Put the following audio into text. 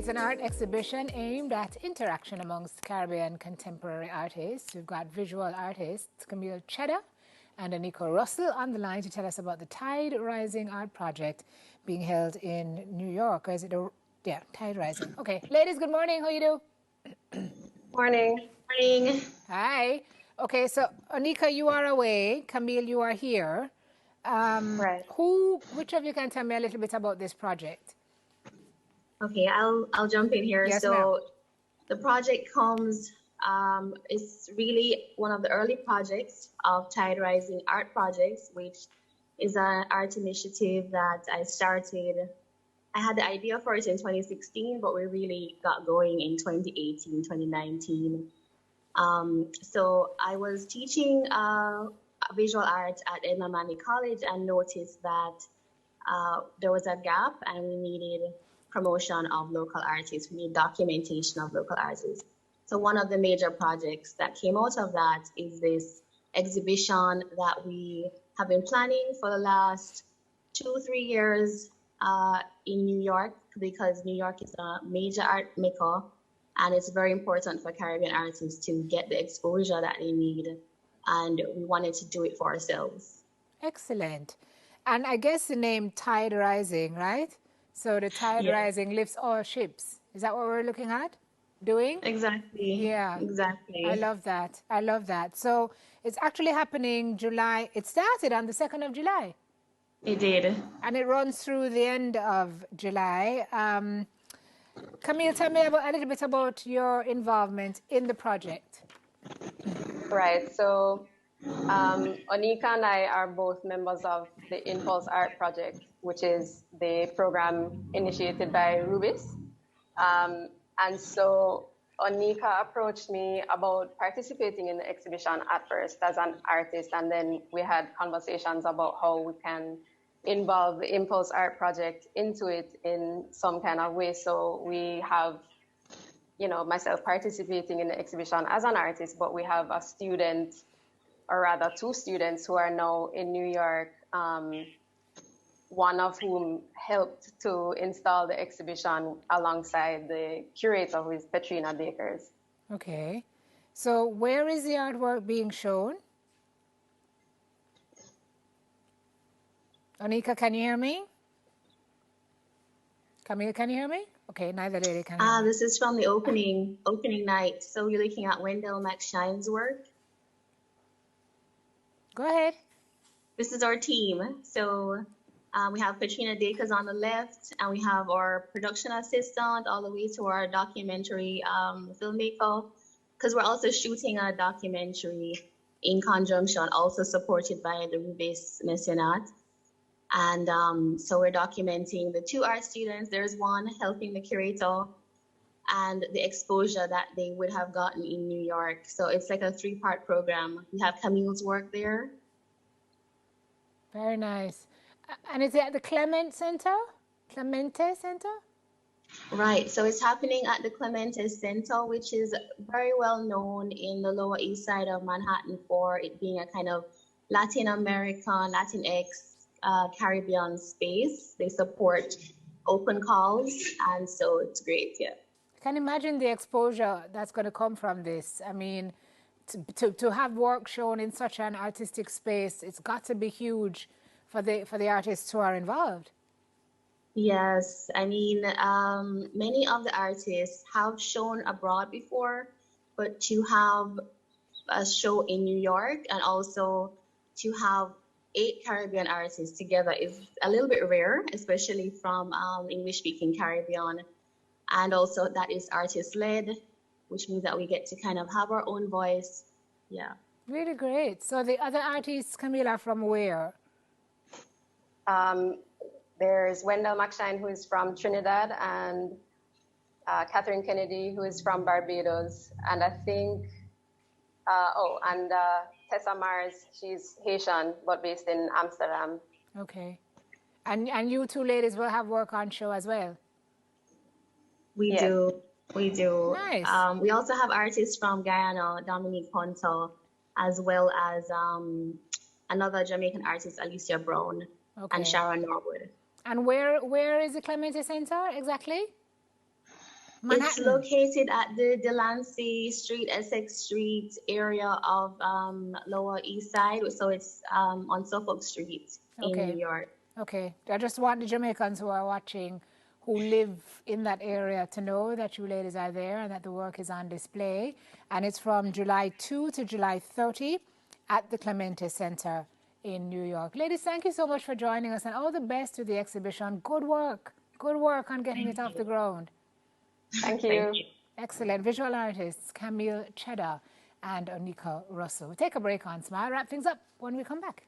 It's an art exhibition aimed at interaction amongst Caribbean contemporary artists. We've got visual artists Camille Chedda and Oneika Russell on the line to tell us about the Tide Rising art project being held in New York. Or is it yeah, Tide Rising. Okay, ladies, good morning. How you do? Morning. Morning. Hi. Okay, so Oneika, you are away. Camille, you are here. Right. Which of you can tell me a little bit about this project? Okay, I'll jump in here. Yes, so the project comes, it's really one of the early projects of Tide Rising Art Projects, which is an art initiative that I started. I had the idea for it in 2016, but we really got going in 2018, 2019. So I was teaching visual art at Edna College and noticed that there was a gap and we needed promotion of local artists. We need documentation of local artists. So one of the major projects that came out of that is this exhibition that we have been planning for the last 2-3 years in New York, because New York is a major art mecca and it's very important for Caribbean artists to get the exposure that they need, and we wanted to do it for ourselves. Excellent. And I guess the name Tide Rising, right? So the Tide Rising lifts all ships. Is that what we're looking at doing? Exactly. Yeah. Exactly. I love that. I love that. So it's actually happening July. It started on the 2nd of July. It did. And it runs through the end of July. Camille, tell me a little bit about your involvement in the project. Right. So Oneika and I are both members of the InPulse Art Project, which is the program initiated by Rubis. And so Oneika approached me about participating in the exhibition at first as an artist, and then we had conversations about how we can involve the InPulse Art Project into it in some kind of way. So we have, myself participating in the exhibition as an artist, but we have a student, or rather 2 students who are now in New York, one of whom helped to install the exhibition alongside the curator, who is Petrina Dacres. Okay. So where is the artwork being shown? Oneika, can you hear me? Camille, can you hear me? Okay, neither lady can hear me. This is from the opening night. So you're looking at Wendell McShine's work. Go ahead. This is our team. So we have Petrina Dacres on the left, and we have our production assistant all the way to our documentary filmmaker, because we're also shooting a documentary in conjunction, also supported by the Rubis Mecenat. And so we're documenting the 2 art students. There's one helping the curator and the exposure that they would have gotten in New York. So it's like a 3-part program. We have Camille's work there. Very nice. And is it at the Clemente Center? Right. So it's happening at the Clemente Center, which is very well known in the Lower East Side of Manhattan for it being a kind of Latin American, Latinx, Caribbean space. They support open calls, and so it's great. Yeah. I can imagine the exposure that's going to come from this. I mean, to have work shown in such an artistic space, it's got to be huge for the artists who are involved. Yes, I mean, many of the artists have shown abroad before, but to have a show in New York and also to have 8 Caribbean artists together is a little bit rare, especially from English-speaking Caribbean. And also that is artist-led, which means that we get to kind of have our own voice. Yeah. Really great. So the other artists, Camille, are from where? There's Wendell McShine, who is from Trinidad, and Katherine Kennedy, who is from Barbados. And I think, Tessa Mars, she's Haitian, but based in Amsterdam. Okay. And you 2 ladies will have work on show as well? We do. Nice. We also have artists from Guyana, Dominique, as well as another Jamaican artist, Alicia Brown, and Sharon Norwood. And where is the Clemente Center exactly? It's Manhattan. located at the Delancey Street, Essex Street area of Lower East Side. So it's on Suffolk Street in New Okay. York. Okay. I just want the Jamaicans who are watching, who live in that area, to know that you ladies are there and that the work is on display. And it's from July 2 to July 30 at the Clemente Center in New York. Ladies, thank you so much for joining us and all the best with the exhibition. Good work. Good work on getting it off the ground. Thank you. Thank you. Excellent. Visual artists Camille Chedda and Oneika Russell. We'll take a break on Smile, wrap things up when we come back.